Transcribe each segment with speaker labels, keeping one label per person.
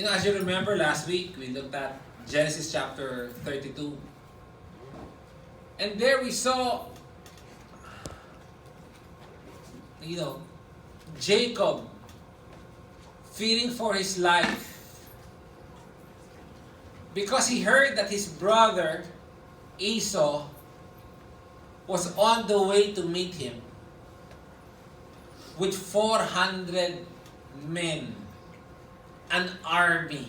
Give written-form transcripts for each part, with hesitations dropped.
Speaker 1: As you remember last week, we looked at Genesis chapter 32. And there we saw, Jacob fearing for his life because he heard that his brother Esau was on the way to meet him with 400 men, an army.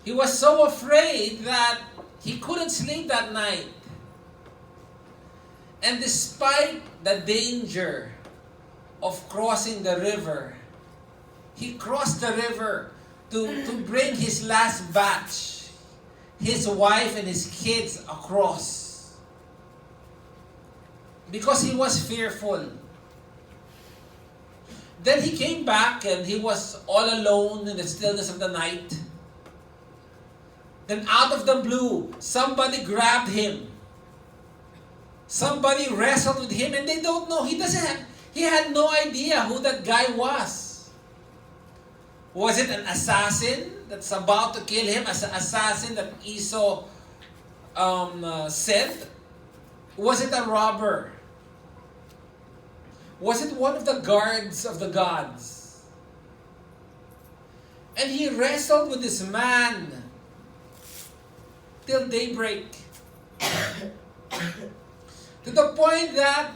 Speaker 1: He was so afraid that he couldn't sleep that night. And despite the danger of crossing the river, he crossed the river to bring his last batch, his wife and his kids across. Because he was fearful. Then he came back and he was all alone in the stillness of the night. Then out of the blue, somebody grabbed him. Somebody wrestled with him and they don't know. He had no idea who that guy was. Was it an assassin that's about to kill him? As an assassin that Esau sent? Was it a robber? Was it one of the guards of the gods? And he wrestled with this man till daybreak. To the point that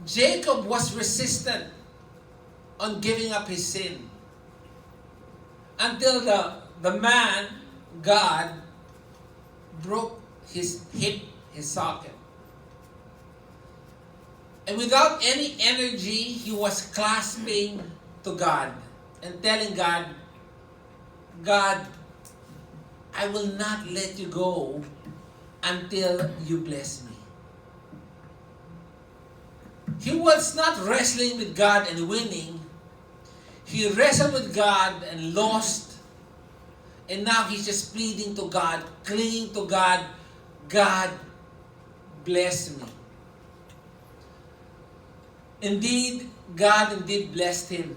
Speaker 1: Jacob was resistant on giving up his sin. Until the man, God, broke his hip, his socket. And without any energy, he was clasping to God and telling God, God, I will not let you go until you bless me. He was not wrestling with God and winning. He wrestled with God and lost. And now he's just pleading to God, clinging to God. God, bless me. Indeed, God blessed him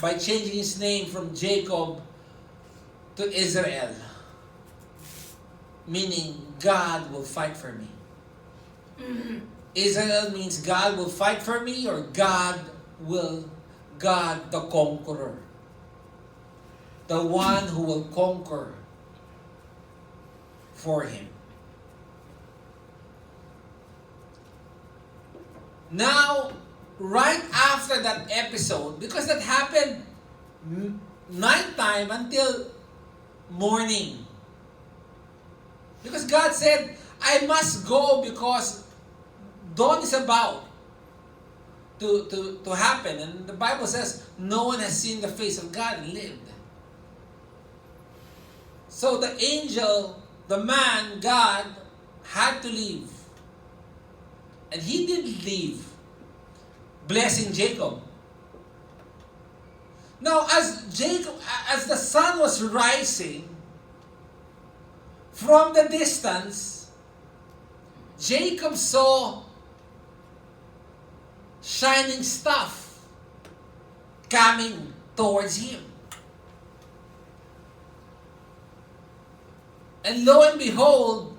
Speaker 1: by changing his name from Jacob to Israel, meaning God will fight for me. Israel means God will fight for me, or God the conqueror, the one who will conquer for him. Now, right after that episode, because that happened nighttime until morning. Because God said, I must go because dawn is about to happen. And the Bible says, no one has seen the face of God and lived. So the angel, the man, God, had to leave. And he didn't leave, blessing Jacob. Now, as the sun was rising, from the distance, Jacob saw shining stuff coming towards him. And lo and behold,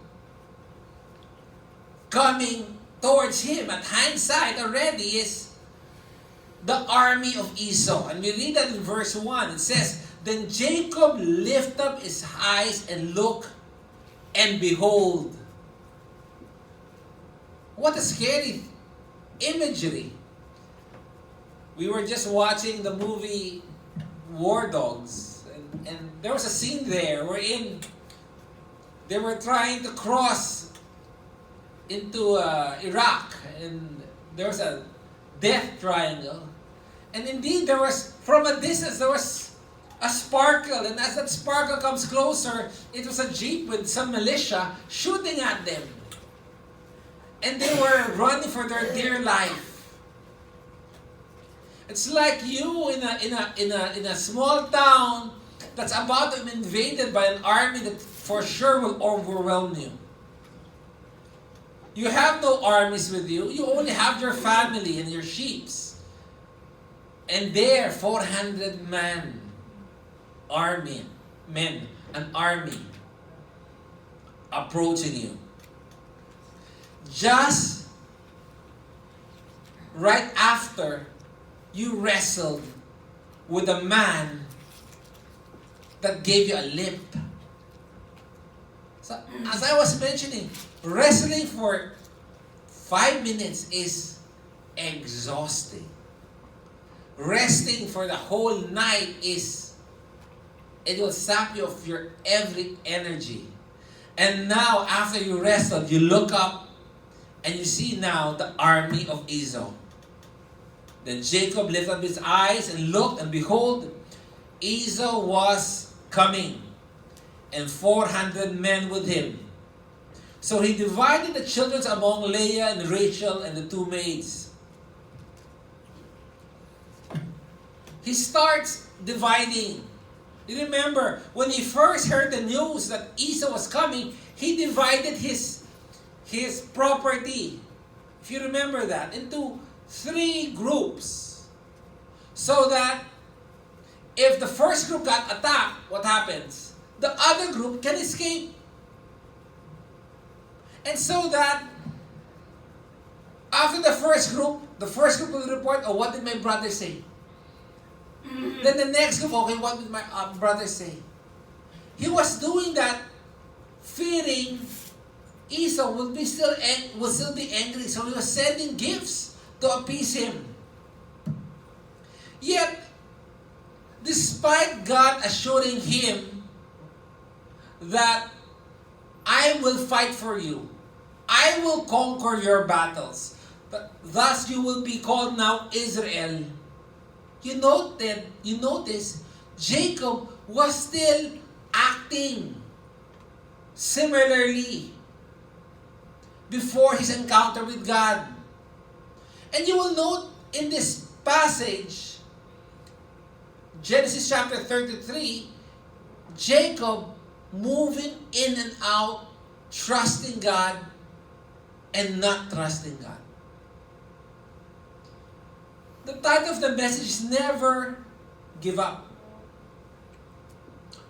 Speaker 1: coming towards him at hindsight already is the army of Esau. And we read that in verse 1. It says, Then Jacob lifted up his eyes and looked, and behold. What a scary imagery. We were just watching the movie War Dogs. And there was a scene there wherein they were trying to cross into Iraq, and there was a death triangle, and indeed there was, from a distance, there was a sparkle, and as that sparkle comes closer, it was a jeep with some militia shooting at them, and they were running for their dear life. It's like you in a small town that's about to be invaded by an army that for sure will overwhelm you. You have no armies with you. You only have your family and your sheep. And there, 400 an army approaching you. Just right after you wrestled with a man that gave you a limp. So, as I was mentioning, wrestling for 5 minutes is exhausting. Resting for the whole night it will sap you of your every energy. And now, after you wrestled, you look up and you see now the army of Esau. Then Jacob lifted up his eyes and looked, and behold, Esau was coming, and 400 men with him. So he divided the children among Leah and Rachel and the 2 maids. He starts dividing. You remember, when he first heard the news that Esau was coming, he divided his property, if you remember that, into 3 groups. So that if the first group got attacked, what happens? The other group can escape. And so that after the first group will report, oh, what did my brother say? Then the next group, okay, what did my brother say? He was doing that, fearing Esau will still be angry, so he was sending gifts to appease him. Yet, despite God assuring him that I will fight for you, I will conquer your battles, thus you will be called now Israel. You notice, Jacob was still acting similarly before his encounter with God. And you will note in this passage, Genesis chapter 33, Jacob moving in and out, trusting God and not trusting God. The title of the message is Never Give Up.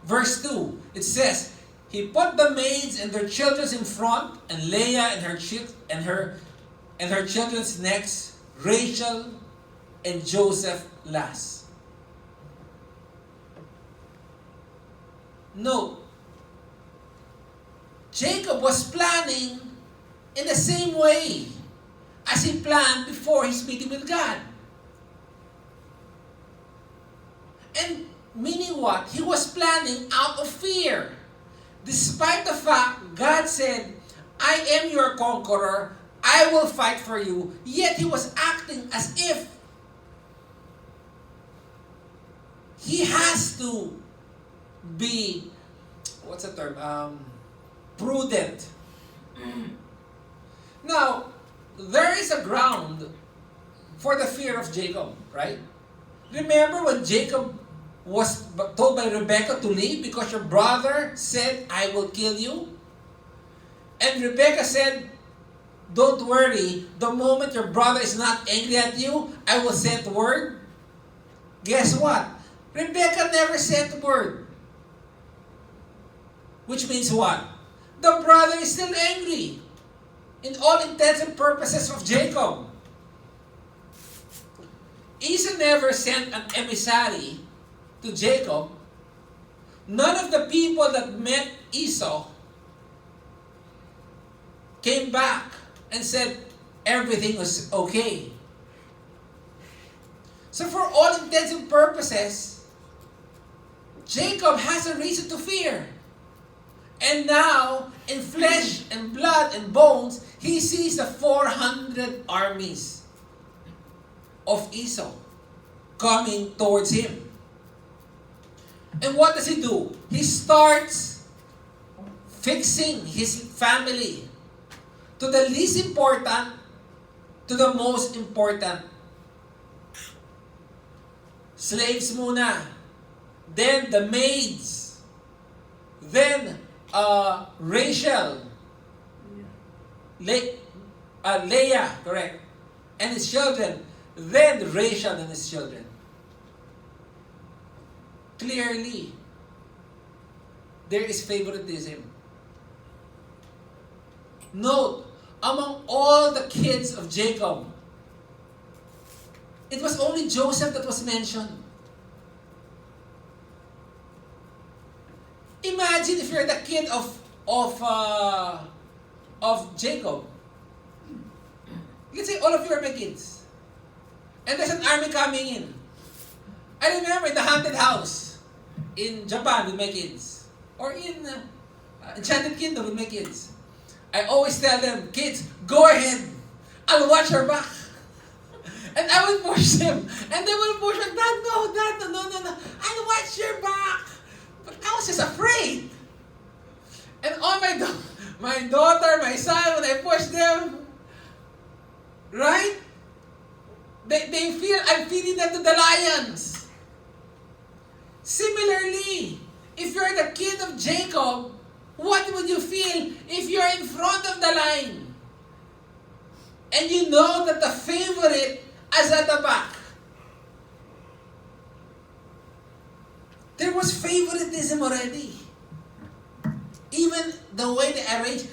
Speaker 1: Verse 2, it says, he put the maids and their children in front, and Leah and her children's next, Rachel and Joseph last. Note, Jacob was planning in the same way as he planned before his meeting with God. And meaning what? He was planning out of fear. Despite the fact God said, I am your conqueror, I will fight for you. Yet he was acting as if he has to be, what's the term? Prudent. Now, there is a ground for the fear of Jacob, right? Remember when Jacob was told by Rebekah to leave because your brother said, I will kill you? And Rebekah said, don't worry, the moment your brother is not angry at you, I will send word. Guess what? Rebekah never sent word. Which means what? The brother is still angry in all intents and purposes of Jacob. Esau never sent an emissary to Jacob. None of the people that met Esau came back and said everything was okay. So for all intents and purposes, Jacob has a reason to fear. And now, in flesh and blood and bones, he sees the 400 armies of Esau coming towards him. And what does he do? He starts fixing his family to the least important to the most important. Slaves muna, then the maids, then Rachel, Leah, correct, and his children, then Rachel and his children. Clearly, there is favoritism. Note, among all the kids of Jacob, it was only Joseph that was mentioned. Imagine if you're the kid of Jacob. Let's say all of you are my kids, and there's an army coming in. I remember in the haunted house in Japan with my kids, or in Enchanted Kingdom with my kids. I always tell them, kids, go ahead. I'll watch your back. And I will push them. And they will push me. Dad, no. I'll watch your back. But I was just afraid. And all my daughter, my son, when I push them, right? They feel I'm feeding them to the lions. Similarly, if you're the kid of Jacob, what would you feel if you're in front of the line and you know that the favorite is at the back? There was favoritism already. Even the way they arrange.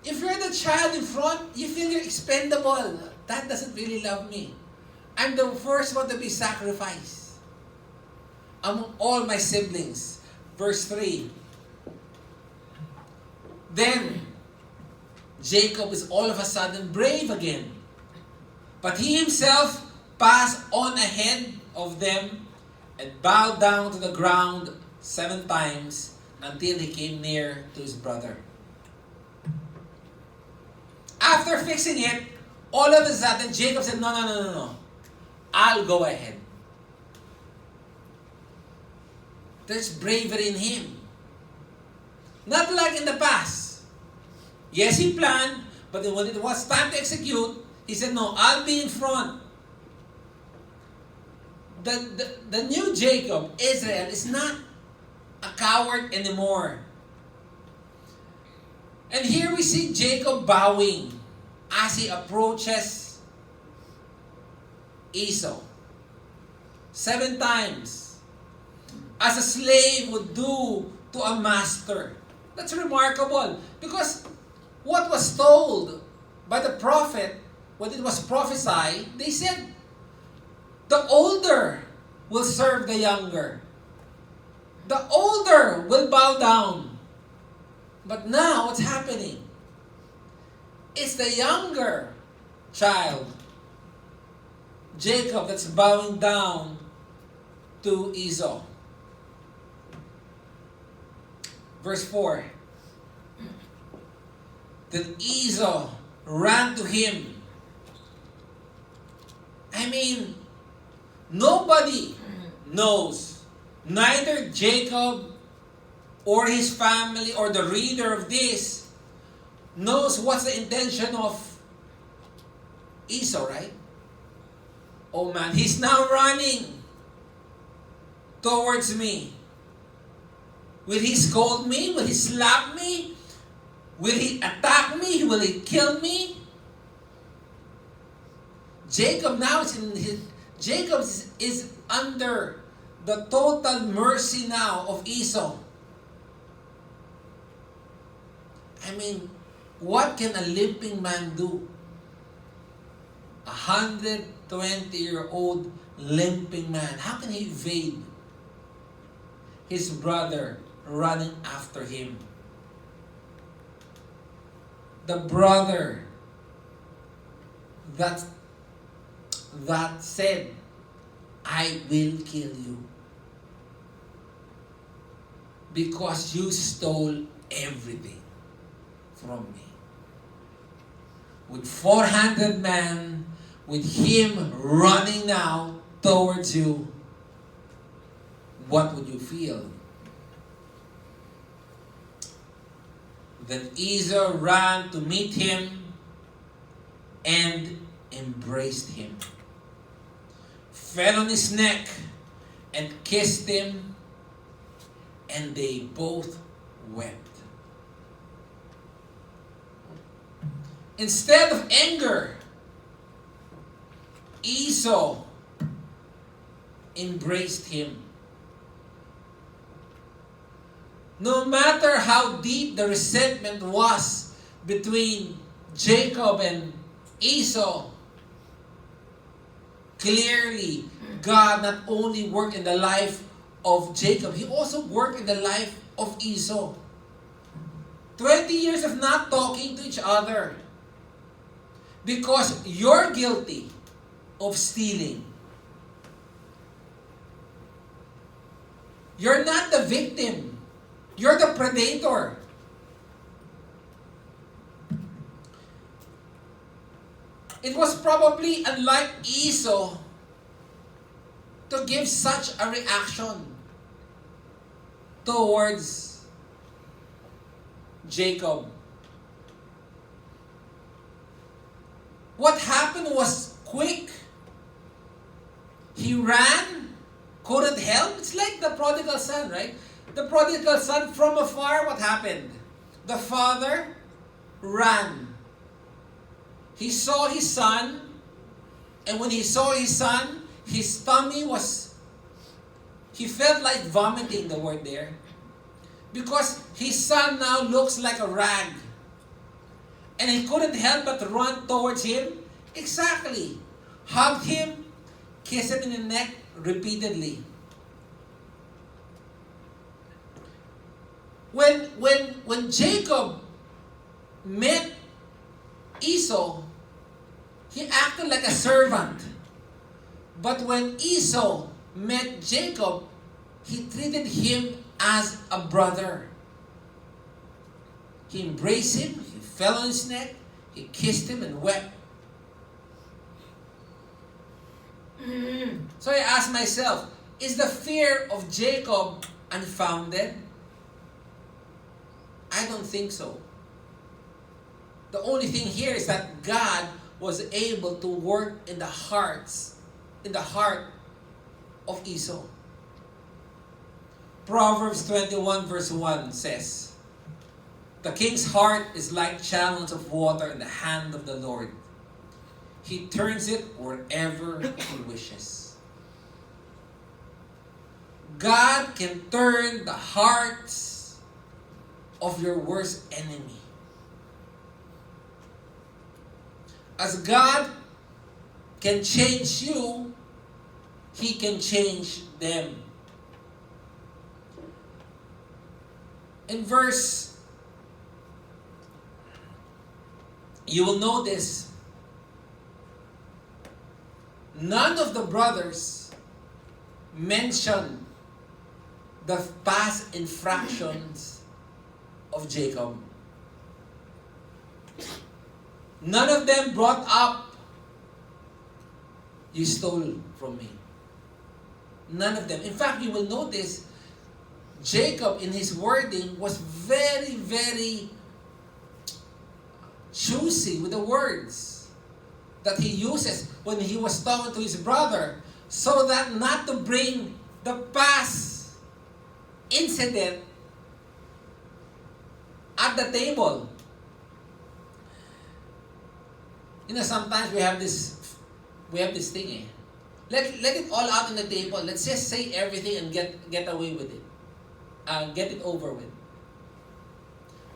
Speaker 1: If you're the child in front, you feel you're expendable. Dad doesn't really love me. I'm the first one to be sacrificed among all my siblings. Verse 3. Then, Jacob is all of a sudden brave again. But he himself passed on ahead of them and bowed down to the ground 7 times until he came near to his brother. After fixing it, all of a sudden, Jacob said, No. I'll go ahead. There's bravery in him. Not like in the past. Yes, he planned, but when it was time to execute, he said, no, I'll be in front. The new Jacob, Israel, is not a coward anymore. And here we see Jacob bowing as he approaches Esau. 7 times. As a slave would do to a master. That's remarkable. Because what was told by the prophet, when it was prophesied, they said, the older will serve the younger. The older will bow down. But now, what's happening? It's the younger child, Jacob, that's bowing down to Esau. Verse 4. Then Esau ran to him. I mean, nobody knows, neither Jacob or his family or the reader of this knows what's the intention of Esau, right? Oh man, he's now running towards me. Will he scold me? Will he slap me? Will he attack me? Will he kill me? Jacob now is under the total mercy now of Esau. I mean, what can a limping man do? 120-year-old limping man. How can he evade his brother running after him? The brother that said, I will kill you because you stole everything from me. With 400 men, with him running now towards you, what would you feel? Then Esau ran to meet him and embraced him, fell on his neck and kissed him, and they both wept. Instead of anger, Esau embraced him. No matter how deep the resentment was between Jacob and Esau, clearly God not only worked in the life of Jacob, He also worked in the life of Esau. 20 years of not talking to each other because you're guilty of stealing. You're not the victim. You're the predator. It was probably unlike Esau to give such a reaction towards Jacob. What happened was quick. He ran, couldn't help. It's like the prodigal son, right? The prodigal son, from afar, what happened? The father ran. He saw his son, and when he saw his son, his tummy was, he felt like vomiting, the word there. Because his son now looks like a rag. And he couldn't help but run towards him. Exactly. Hugged him, kissed him in the neck repeatedly. When Jacob met Esau, he acted like a servant. But when Esau met Jacob, he treated him as a brother. He embraced him, he fell on his neck, he kissed him and wept. So I asked myself, is the fear of Jacob unfounded? I don't think so. The only thing here is that God was able to work in the heart of Esau. Proverbs 21 verse 1 says, "The king's heart is like channels of water in the hand of the Lord. He turns it wherever He wishes." God can turn the hearts of your worst enemy. As God can change you, He can change them. In verse, you will notice, none of the brothers mention the past infractions of Jacob. None of them brought up, "You stole from me." None of them. In fact, you will notice Jacob in his wording was very, very choosy with the words that he uses when he was talking to his brother, so that not to bring the past incident at the table. You know, sometimes we have this thing. Let it all out on the table. Let's just say everything and get away with it. Get it over with.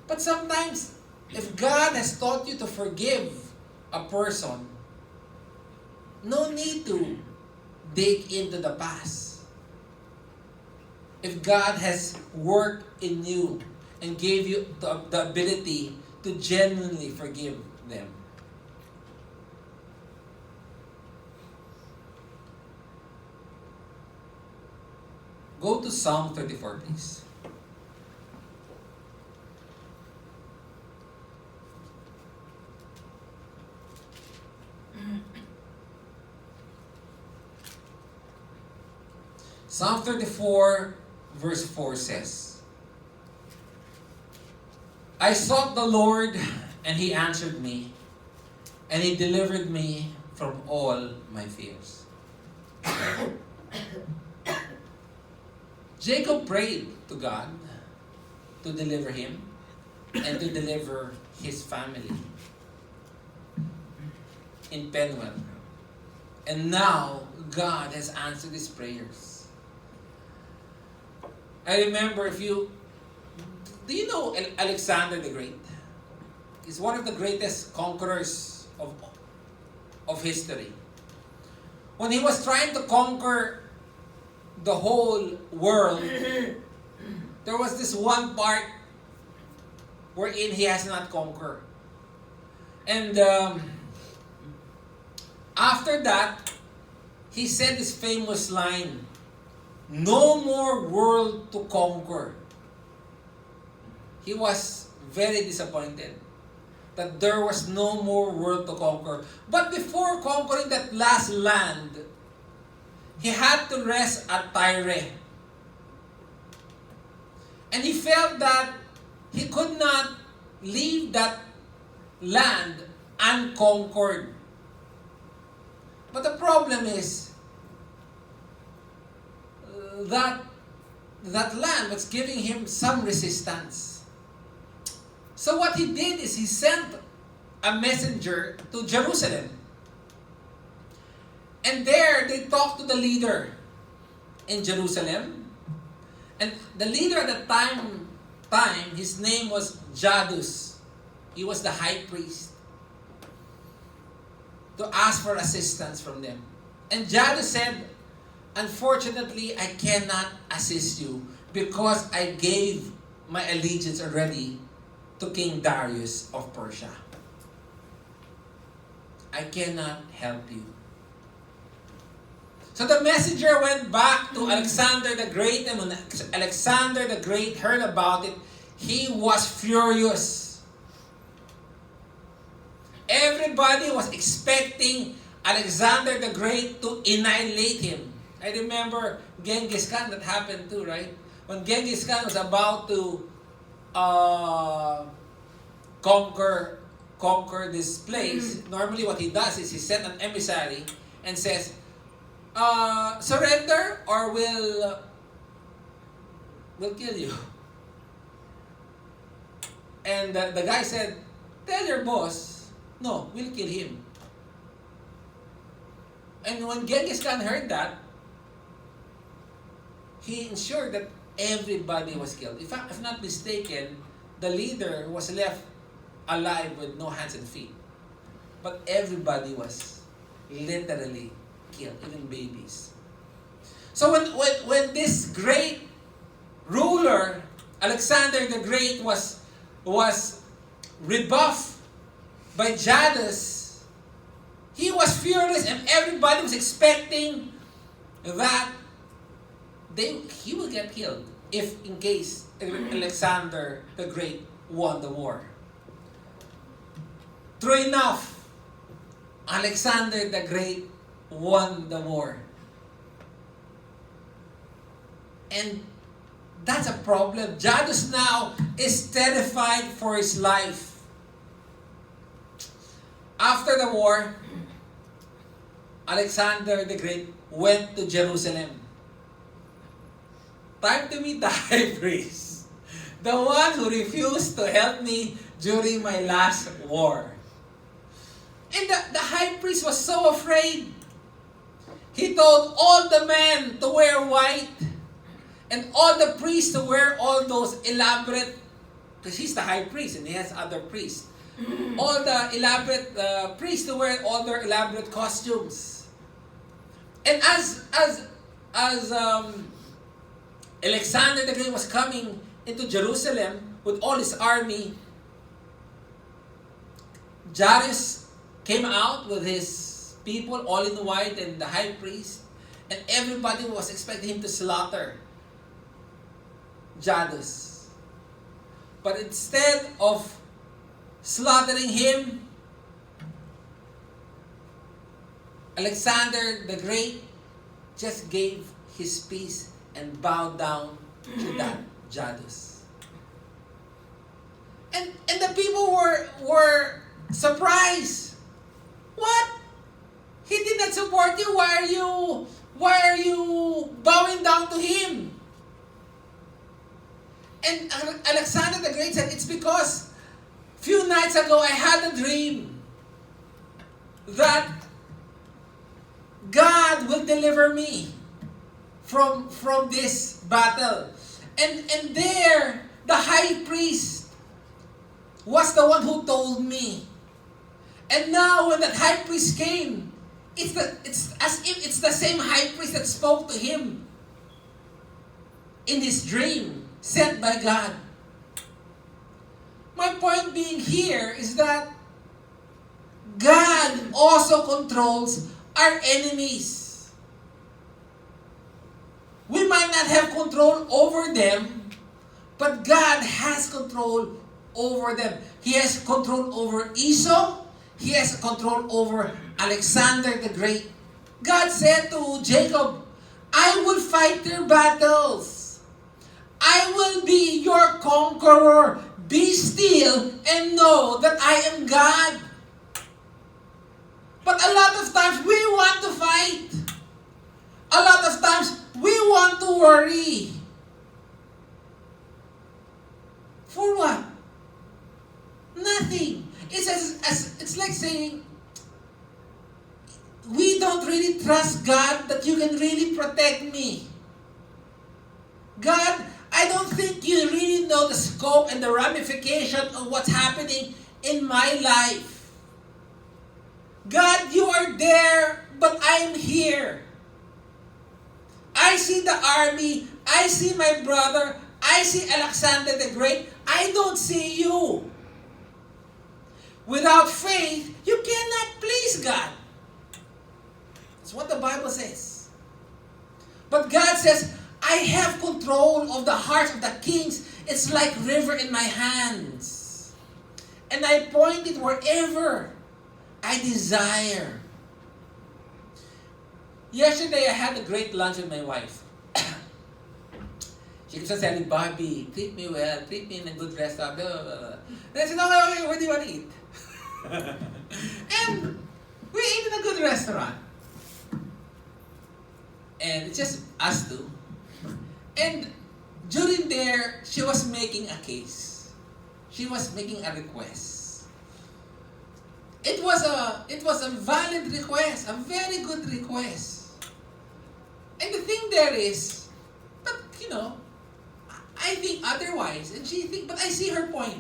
Speaker 1: But sometimes, if God has taught you to forgive a person, no need to dig into the past. If God has worked in you and gave you the ability to genuinely forgive them. Go to Psalm 34, please. Psalm 34, verse 4 says, "I sought the Lord, and He answered me, and He delivered me from all my fears." Jacob prayed to God to deliver him and to deliver his family. in Penuel. And now, God has answered his prayers. I remember do you know Alexander the Great? He's one of the greatest conquerors of history. When he was trying to conquer the whole world, there was this one part wherein he has not conquered. And after that, he said this famous line, "No more world to conquer." He was very disappointed that there was no more world to conquer. But before conquering that last land, he had to rest at Tyre. And he felt that he could not leave that land unconquered. But the problem is that land was giving him some resistance. So what he did is he sent a messenger to Jerusalem. And there they talked to the leader in Jerusalem. And the leader at the time, his name was Jadus. He was the high priest. To ask for assistance from them. And Jadus said, "Unfortunately, I cannot assist you because I gave my allegiance already to King Darius of Persia. I cannot help you." So the messenger went back to Alexander the Great, and when Alexander the Great heard about it, he was furious. Everybody was expecting Alexander the Great to annihilate him. I remember Genghis Khan, that happened too, right? When Genghis Khan was about to conquer this place, normally what he does is he sends an emissary and says, "Surrender or we'll kill you." And the guy said, "Tell your boss, no, we'll kill him." And when Genghis Khan heard that, he ensured that everybody was killed. If I'm not mistaken, the leader was left alive with no hands and feet. But everybody was literally killed, even babies. So when this great ruler, Alexander the Great, was rebuffed by Jadus, he was furious, and everybody was expecting that he will get killed if in case Alexander the Great won the war. True enough, Alexander the Great won the war. And that's a problem. Jadus now is terrified for his life. After the war, Alexander the Great went to Jerusalem. Time to meet the high priest, the one who refused to help me during my last war. And the high priest was so afraid. He told all the men to wear white, and all the priests to wear all those elaborate, because he's the high priest and he has other priests. All the elaborate priests to wear all their elaborate costumes. And as Alexander the Great was coming into Jerusalem with all his army, Jadus came out with his people all in white and the high priest, and everybody was expecting him to slaughter Jadus. But instead of slaughtering him, Alexander the Great just gave his peace and bowed down to that Jadus. And the people were surprised. What? He did not support you. Why are you bowing down to him? And Alexander the Great said, "It's because few nights ago I had a dream. that God will deliver me from this battle. And there, the high priest was the one who told me. And now when that high priest came, it's as if it's the same high priest that spoke to him in his dream, sent by God. My point being here is that God also controls our enemies. We might not have control over them, but God has control over them. He has control over Esau. He has control over Alexander the Great. God said to Jacob, I will fight your battles. I will be your conqueror. Be still and know that I am God. But a lot of times we want to fight. A lot of times we want to worry. For what? Nothing. It's like saying, we don't really trust God that you can really protect me. God, I don't think you really know the scope and the ramification of what's happening in my life. God, you are there, but I'm here. I see the army. I see my brother. I see Alexander the Great. I don't see you. Without faith, you cannot please God. That's what the Bible says. But God says, I have control of the hearts of the kings. It's like river in my hands. And I point it wherever I desire. Yesterday, I had a great lunch with my wife. She keeps on saying, Barbie, treat me well, treat me in a good restaurant. Blah, blah, blah. And I said, okay, where do you want to eat? And we ate in a good restaurant. And it's just us two. And during there, she was making a case. She was making a request. It was a valid request, a very good request. And the thing there is, but I think otherwise, and she think, but I see her point.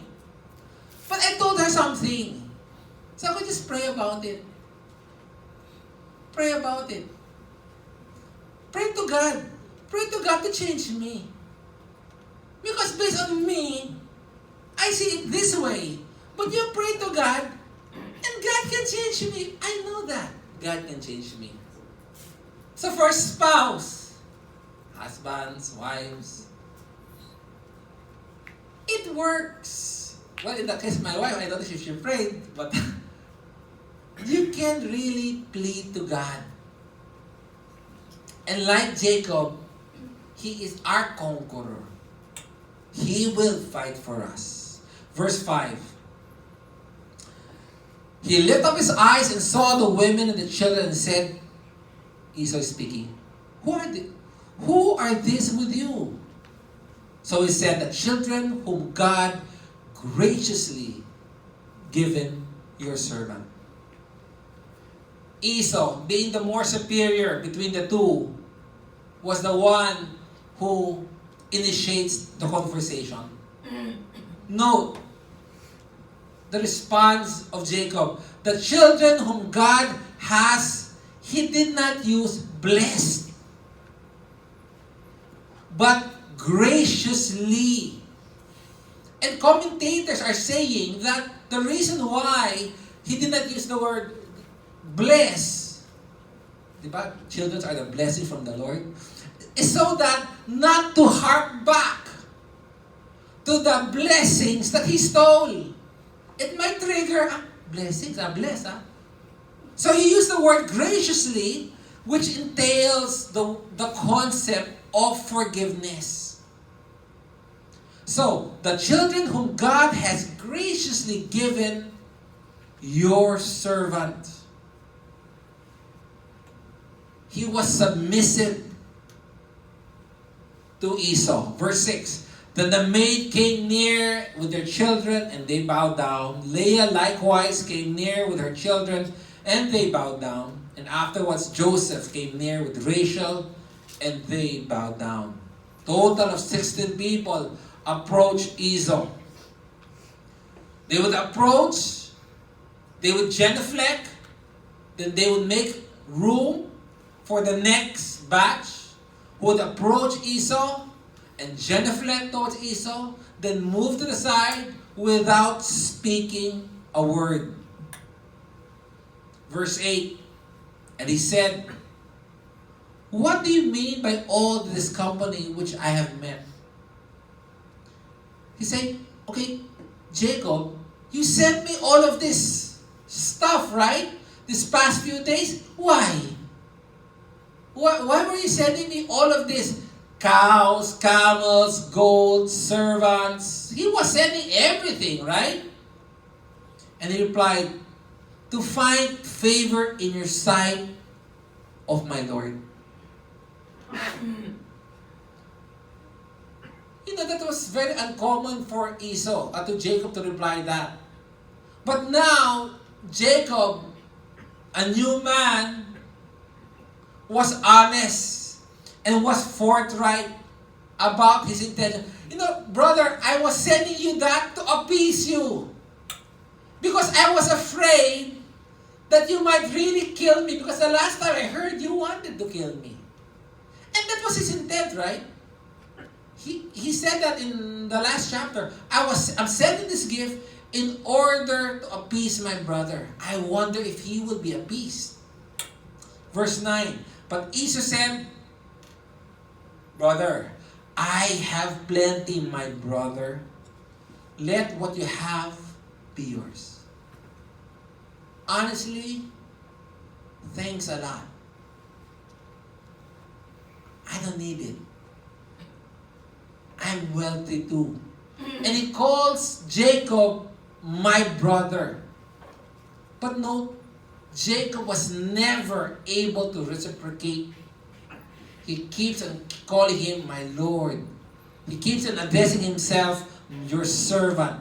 Speaker 1: But I told her something. So I could just pray about it. Pray about it. Pray to God. Pray to God to change me. Because based on me, I see it this way. But you pray to God, and God can change me. I know that. God can change me. So for spouse, husbands, wives, it works. Well, in the case of my wife, I don't know if she prayed, but you can really plead to God. And like Jacob, he is our conqueror. He will fight for us. Verse 5. He lifted up his eyes and saw the women and the children and said, Esau is speaking, Who are these with you? So he said, the children whom God graciously given your servant. Esau, being the more superior between the two, was the one who initiates the conversation. Note the response of Jacob. The children whom God has, he did not use blessed, but graciously. And commentators are saying that the reason why he did not use the word bless, diba? Children are the blessing from the Lord, is so that not to hark back to the blessings that he stole. It might trigger, blessings, bless. So he used the word graciously, which entails the concept of forgiveness. So, the children whom God has graciously given your servant. He was submissive to Esau. Verse 6. Then the maid came near with their children, and they bowed down. Leah likewise came near with her children, And they bowed down. And afterwards Joseph came near with Rachel, and they bowed down. Total of 16 people approached Esau. They would approach, they would genuflect, then they would make room for the next batch who would approach Esau and genuflect towards Esau, then move to the side without speaking a word. Verse 8, and he said, "What do you mean by all this company which I have met?" He said, "Okay, Jacob, you sent me all of this stuff, right? This past few days. Why? Why were you sending me all of this? Cows, camels, gold, servants." He was sending everything, right? And he replied, "To find favor in your sight of my Lord." You know, that was very uncommon for Esau, to Jacob to reply that. But now, Jacob, a new man, was honest and was forthright about his intention. You know, brother, I was sending you that to appease you. Because I was afraid that you might really kill me. Because the last time I heard, you wanted to kill me. And that was his intent, right? He said that in the last chapter. I'm sending this gift in order to appease my brother. I wonder if he will be appeased. Verse 9. But Esau said, "Brother, I have plenty, my brother. Let what you have be yours." Honestly, thanks a lot. I don't need it. I'm wealthy too. And he calls Jacob my brother. But note, Jacob was never able to reciprocate. He keeps on calling him my Lord. He keeps on addressing himself, your servant.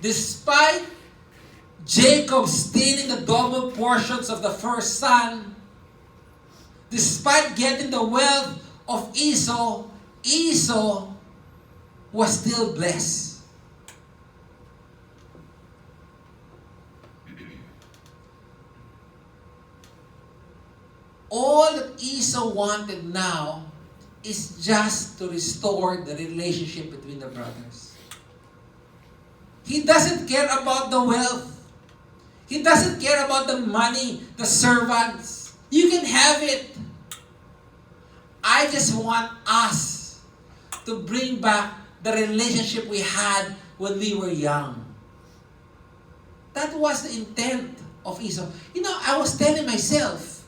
Speaker 1: Despite Jacob stealing the double portions of the first son, despite getting the wealth of Esau, Esau was still blessed. All that Esau wanted now is just to restore the relationship between the brothers. He doesn't care about the wealth. He doesn't care about the money, the servants. You can have it. I just want us to bring back the relationship we had when we were young. That was the intent of Esau. You know, I was telling myself,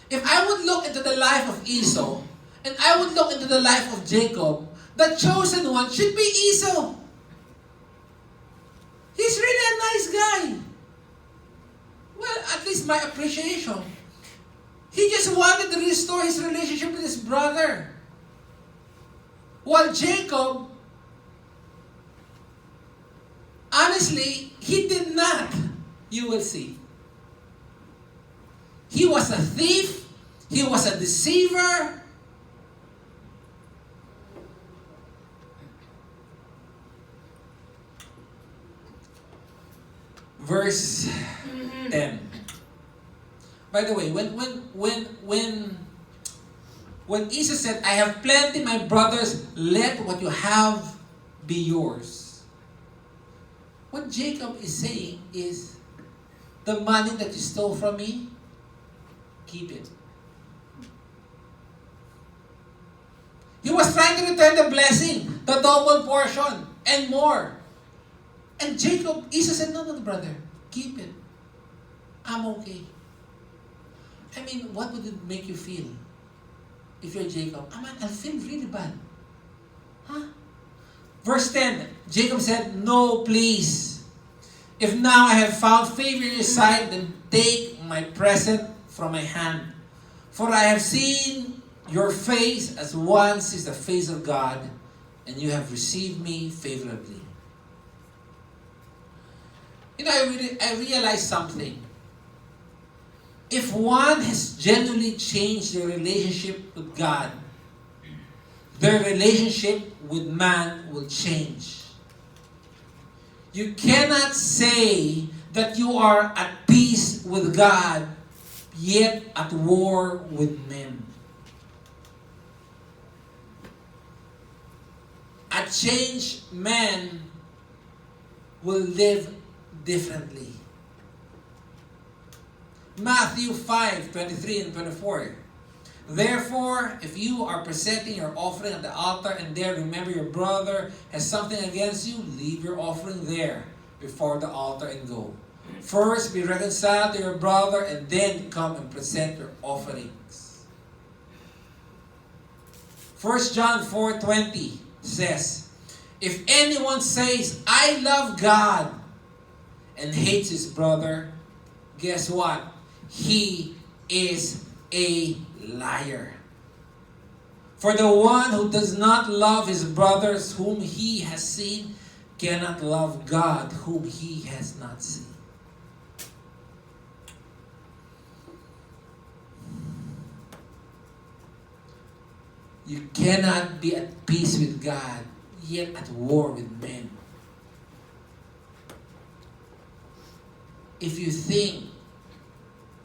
Speaker 1: if I would look into the life of Esau, and I would look into the life of Jacob, the chosen one should be Esau. He's really a nice guy. Well, at least my appreciation. He just wanted to restore his relationship with his brother. While Jacob, honestly, he did not. You will see. He was a thief. He was a deceiver. Verse 10. By the way, when Esau said, "I have plenty, my brothers, let what you have be yours," what Jacob is saying is, the money that you stole from me, keep it. He was trying to return the blessing, the double portion, and more. And Esau said, no, brother, keep it. I'm okay. I mean, what would it make you feel if you're Jacob? I'll feel really bad. Huh? Verse 10, Jacob said, "No, please. If now I have found favor in your sight, then take my present from my hand. For I have seen your face as one sees the face of God, and you have received me favorably." I realized something. If one has genuinely changed their relationship with God, their relationship with man will change. You cannot say that you are at peace with God, yet at war with men. A changed man will live differently. Matthew 5:23 and 24. Therefore, if you are presenting your offering at the altar and there remember your brother has something against you, leave your offering there before the altar and go. First, be reconciled to your brother and then come and present your offerings. 1 John 4:20 says, if anyone says, I love God and hates his brother, guess what? He is a liar. For the one who does not love his brothers whom he has seen cannot love God whom he has not seen. You cannot be at peace with God, yet at war with men. If you think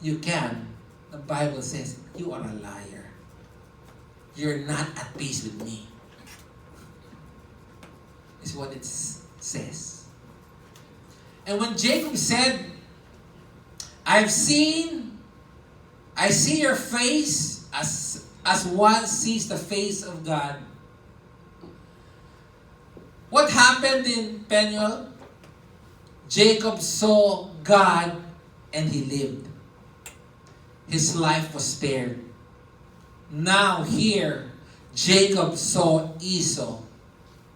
Speaker 1: you can, the Bible says, you are a liar. You're not at peace with me. Is what it says. And when Jacob said, I see your face as one sees the face of God. What happened in Peniel? Jacob saw God and he lived. His life was spared. Now here, Jacob saw Esau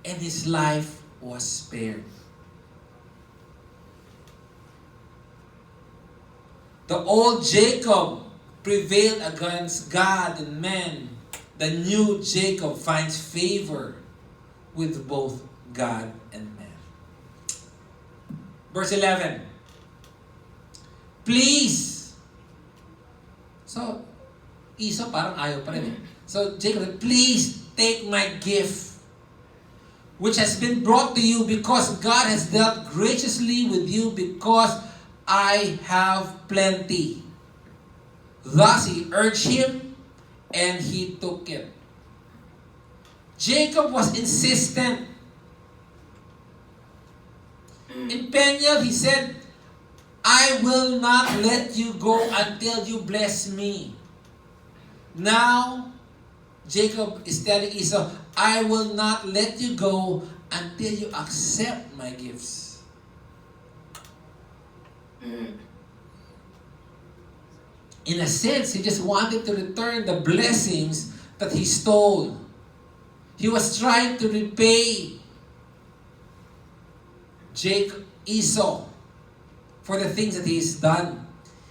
Speaker 1: and his life was spared. The old Jacob prevailed against God and man. The new Jacob finds favor with both God and man. Verse 11. Please. So, Esau parang ayaw pa rin eh. So, Jacob said, please take my gift, which has been brought to you because God has dealt graciously with you because I have plenty. Thus he urged him, and he took it. Jacob was insistent. In Peniel, he said, I will not let you go until you bless me. Now, Jacob is telling Esau, I will not let you go until you accept my gifts. In a sense, he just wanted to return the blessings that he stole. He was trying to repay Esau for the things that he's done.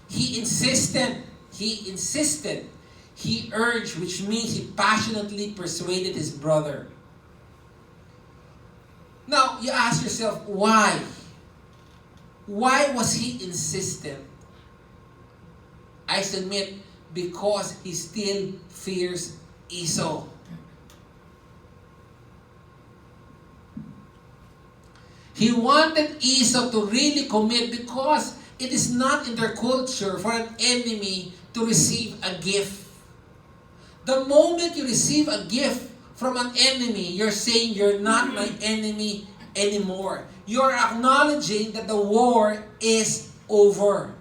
Speaker 1: He insisted, he urged, which means he passionately persuaded his brother. Now, you ask yourself, why? Why was he insistent? I submit, because he still fears Esau. He wanted Esau to really commit because it is not in their culture for an enemy to receive a gift. The moment you receive a gift from an enemy, you're saying you're not my enemy anymore. You're acknowledging that the war is over.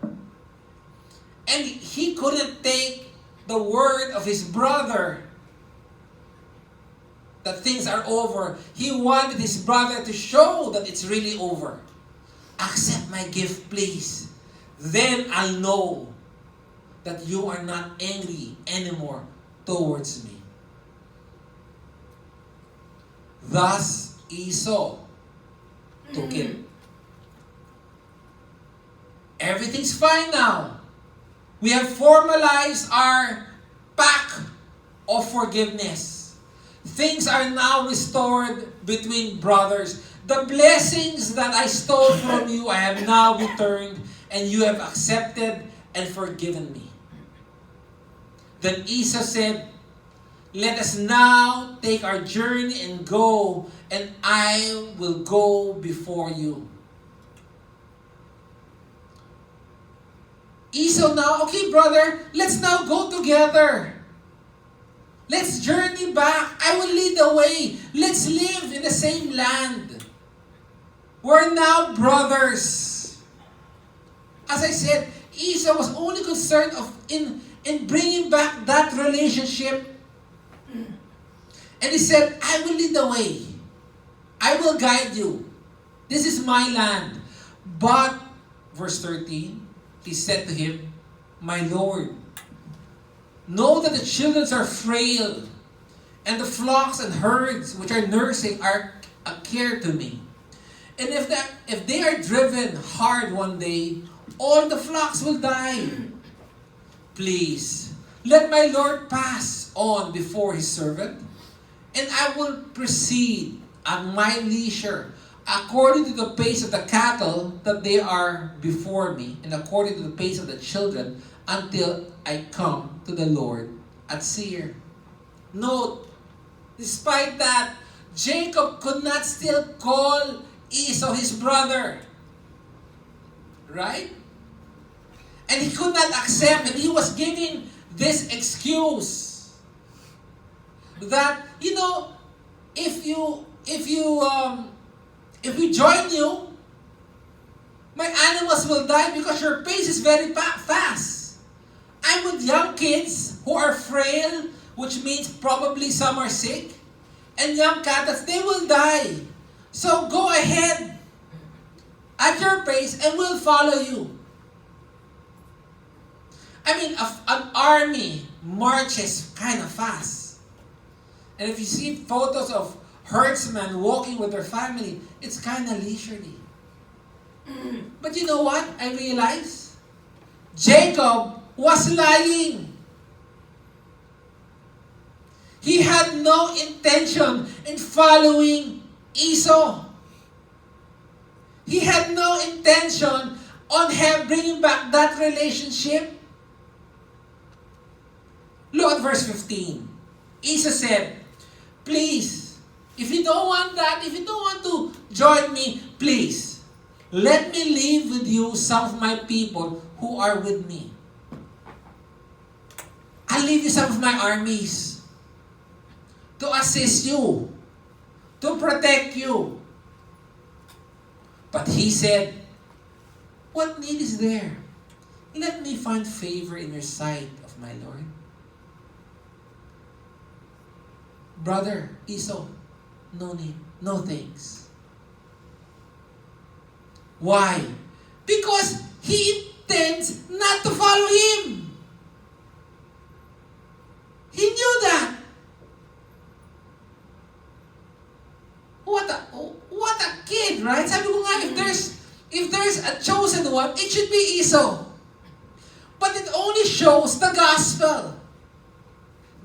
Speaker 1: And he couldn't take the word of his brother that things are over. He wanted his brother to show that it's really over. Accept my gift, please. Then I'll know that you are not angry anymore towards me. Thus, Esau took it. Everything's fine now. We have formalized our pact of forgiveness. Things are now restored between brothers. The blessings that I stole from you, I have now returned, and you have accepted and forgiven me. Then Esau said, let us now take our journey and go, and I will go before you. Esau now, okay brother, let's now go together. Let's journey back. I will lead the way. Let's live in the same land. We're now brothers. As I said, Esau was only concerned in bringing back that relationship. And he said, I will lead the way. I will guide you. This is my land. But, verse 13, he said to him, my Lord, know that the children are frail, and the flocks and herds which are nursing are a care to me. And if they are driven hard one day, all the flocks will die. Please, let my Lord pass on before his servant, and I will proceed at my leisure, according to the pace of the cattle that they are before me, and according to the pace of the children, until I come to the Lord at Seir. Note, despite that, Jacob could not still call Esau his brother. Right? And he could not accept, and he was giving this excuse that, if we join you, my animals will die because your pace is very fast. I'm with young kids who are frail, which means probably some are sick, and young cattle, they will die. So go ahead at your pace and we'll follow you. I mean, an army marches kind of fast. And if you see photos of herdsmen walking with their family, it's kind of leisurely. But you know what? I realized Jacob was lying. He had no intention in following Esau. He had no intention on bringing back that relationship. Look at verse 15. Esau said, please, if you don't want that, if you don't want to join me, please, let me leave with you some of my people who are with me. I'll leave you some of my armies to assist you, to protect you. But he said, what need is there? Let me find favor in your sight, of my Lord. Brother Esau, no need, no thanks. Why? Because he intends not to follow him. He knew that. What a kid, right? Sabi ko nga, if there's a chosen one, it should be Esau. But it only shows the gospel.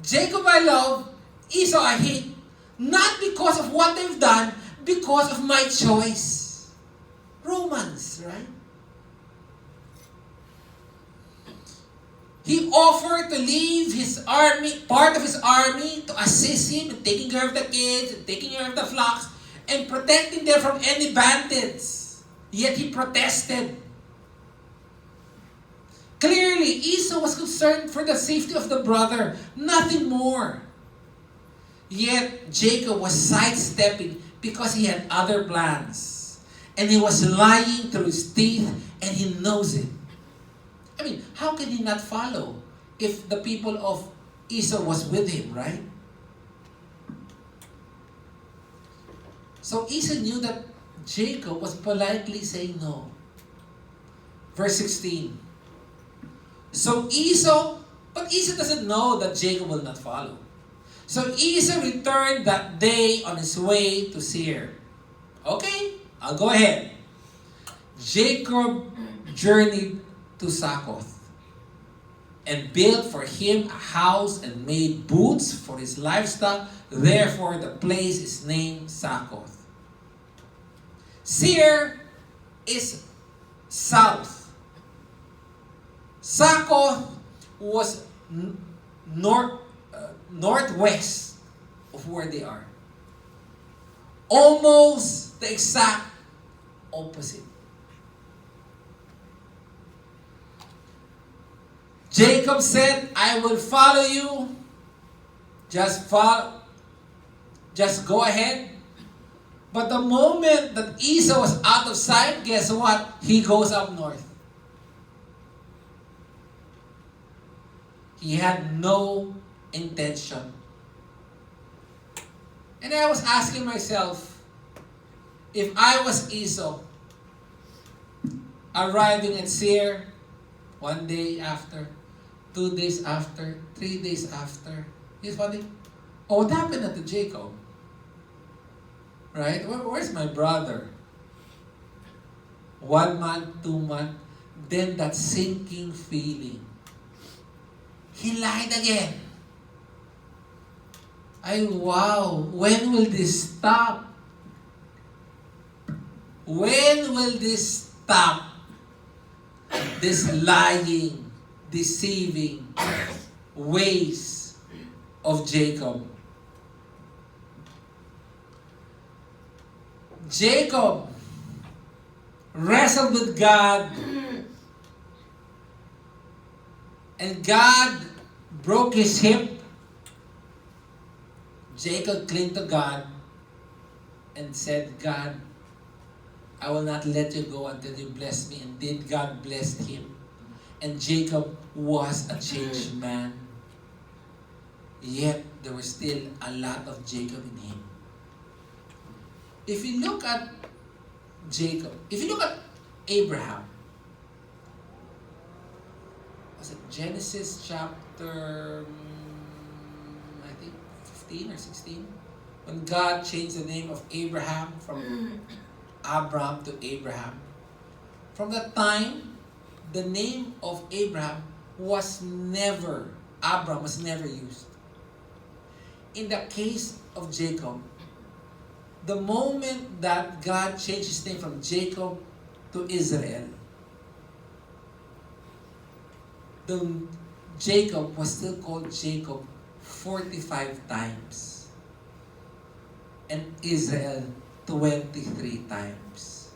Speaker 1: Jacob I love, Esau I hate. Not because of what they've done, because of my choice. Romans, right? He offered to leave his army, part of his army, to assist him in taking care of the kids, and taking care of the flocks, and protecting them from any bandits. Yet he protested. Clearly, Esau was concerned for the safety of the brother, nothing more. Yet Jacob was sidestepping because he had other plans. And he was lying through his teeth, and he knows it. I mean, how can he not follow if the people of Esau was with him, right? So Esau knew that Jacob was politely saying no. Verse 16. But Esau doesn't know that Jacob will not follow. So Esau returned that day on his way to Seir. Okay, I'll go ahead. Jacob journeyed to Succoth and built for him a house and made booths for his livestock. Therefore, the place is named Succoth. Seir is south. Succoth was northwest of where they are. Almost the exact opposite. Jacob said, I will follow you. Just go ahead. But the moment that Esau was out of sight, guess what? He goes up north. He had no intention. And I was asking myself, if I was Esau, arriving at Seir, 1 day after, 2 days after, 3 days after, he's funny. Oh, what happened to Jacob? Right? Where's my brother? 1 month, 2 months, then that sinking feeling. He lied again. Wow, when will this stop? When will this stop? This lying, deceiving ways of Jacob. Jacob wrestled with God, and God broke his hip. Jacob clung to God and said, God, I will not let you go until you bless me. And did God bless him? And Jacob was a changed man. Yet there was still a lot of Jacob in him. If you look at Jacob, if you look at Abraham, was it Genesis chapter, I think 15 or 16? When God changed the name of Abraham from Abram to Abraham. From that time, the name of Abraham Abram was never used. In the case of Jacob, the moment that God changed his name from Jacob to Israel, Jacob was still called Jacob 45 times. And Israel 23 times.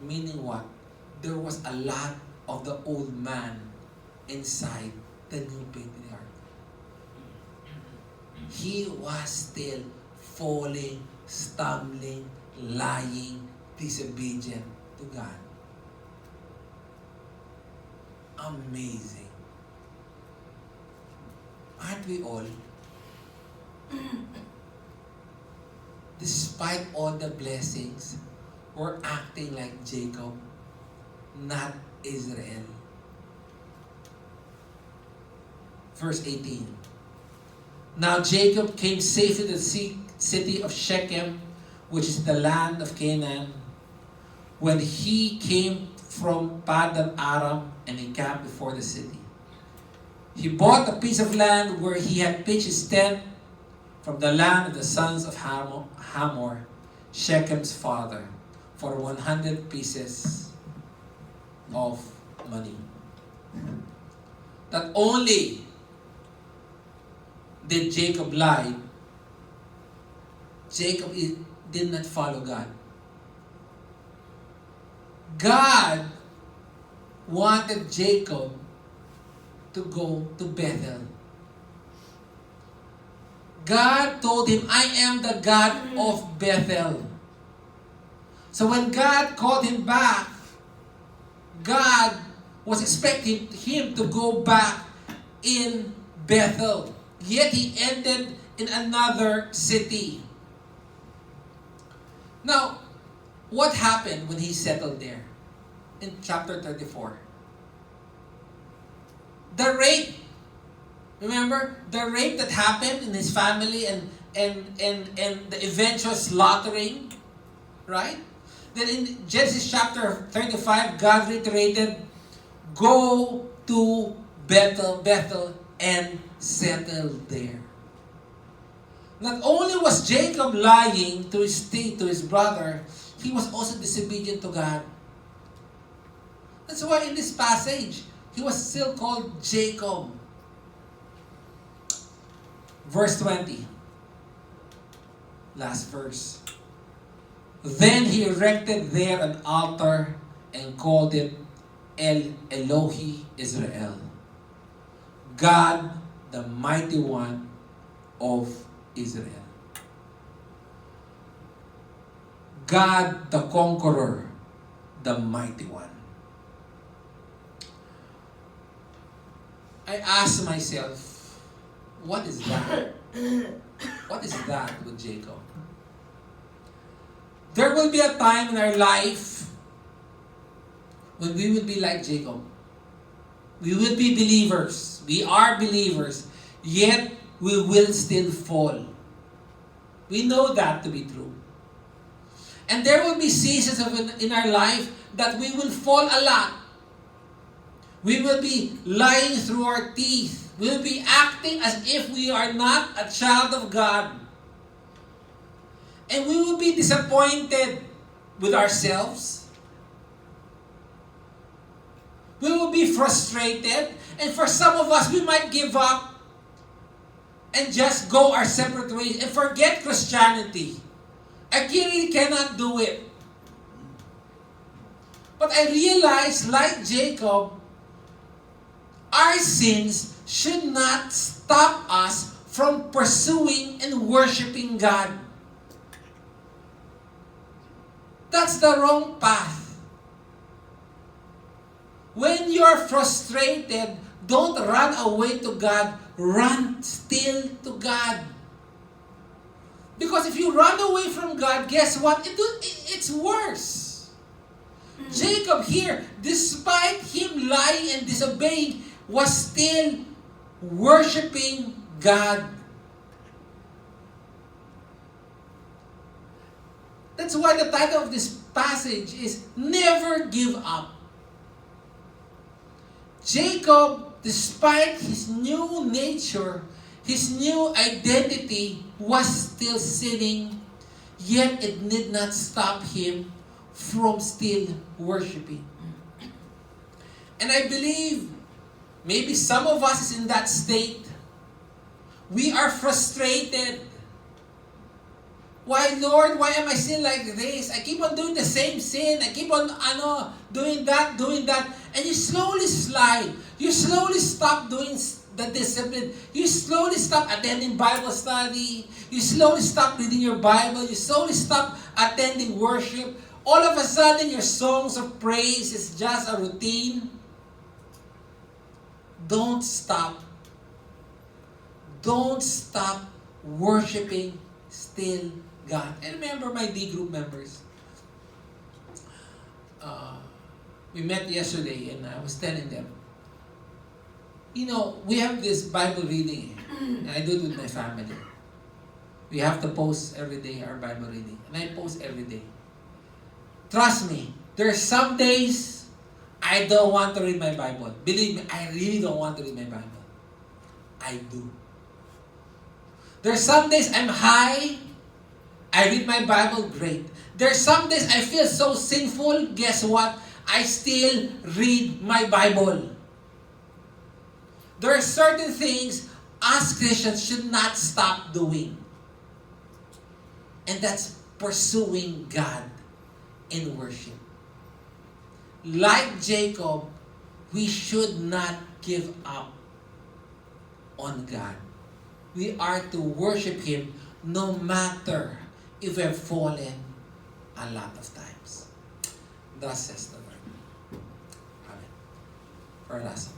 Speaker 1: Meaning what? There was a lot of the old man inside the new patriarch. He was still falling, stumbling, lying, disobedient to God. Amazing. Aren't we all? Despite all the blessings, we're acting like Jacob, not Israel. Verse 18. Now Jacob came safely to the city of Shechem, which is the land of Canaan, when he came from Paddan Aram, and he camped before the city. He bought a piece of land where he had pitched his tent from the land of the sons of Hamor, Shechem's father, for 100 pieces of money. Not only did Jacob lie, Jacob did not follow God. God wanted Jacob to go to Bethel. God told him, I am the God of Bethel. So when God called him back, God was expecting him to go back in Bethel. Yet he ended in another city. Now, what happened when he settled there? In chapter 34. The rape. Remember? The rape that happened in his family and the eventual slaughtering. Right? Then in Genesis chapter 35, God reiterated, go to Bethel and settle there. Not only was Jacob lying to his brother, he was also disobedient to God. That's why in this passage, he was still called Jacob. Verse 20. Last verse. Then he erected there an altar and called it El Elohi Israel, God, the mighty one of Israel. God, the conqueror, the mighty one. I asked myself, what is that? What is that with Jacob? There will be a time in our life when we will be like Jacob. We will be believers. We are believers. Yet, we will still fall. We know that to be true. And there will be seasons in our life that we will fall a lot. We will be lying through our teeth. We will be acting as if we are not a child of God. And we will be disappointed with ourselves. We will be frustrated. And for some of us, we might give up and just go our separate ways and forget Christianity. I really cannot do it. But I realize, like Jacob, our sins should not stop us from pursuing and worshiping God. That's the wrong path. When you're frustrated, don't run away to God. Run still to God. Because if you run away from God, guess what? It's worse. Jacob here, despite him lying and disobeying, was still worshiping God. That's why the title of this passage is Never Give Up. Jacob, despite his new nature, his new identity, was still sinning, yet it did not stop him from still worshiping. And I believe maybe some of us is in that state. We are frustrated. Why, Lord? Why am I still like this? I keep on doing the same sin. I keep on doing that. And you slowly slide. You slowly stop doing the discipline. You slowly stop attending Bible study. You slowly stop reading your Bible. You slowly stop attending worship. All of a sudden, your songs of praise is just a routine. Don't stop. Don't stop worshiping still God. And remember my D group members. We met yesterday and I was telling them, we have this Bible reading and I do it with my family. We have to post every day our Bible reading. And I post every day. Trust me, there are some days I don't want to read my Bible. Believe me, I really don't want to read my Bible. I do. There are some days I'm high, I read my Bible, great. There are some days I feel so sinful, guess what? I still read my Bible. There are certain things us Christians should not stop doing. And that's pursuing God in worship. Like Jacob, we should not give up on God. We are to worship Him no matter if we've fallen a lot of times. Thus says the Lord. Amen. For our last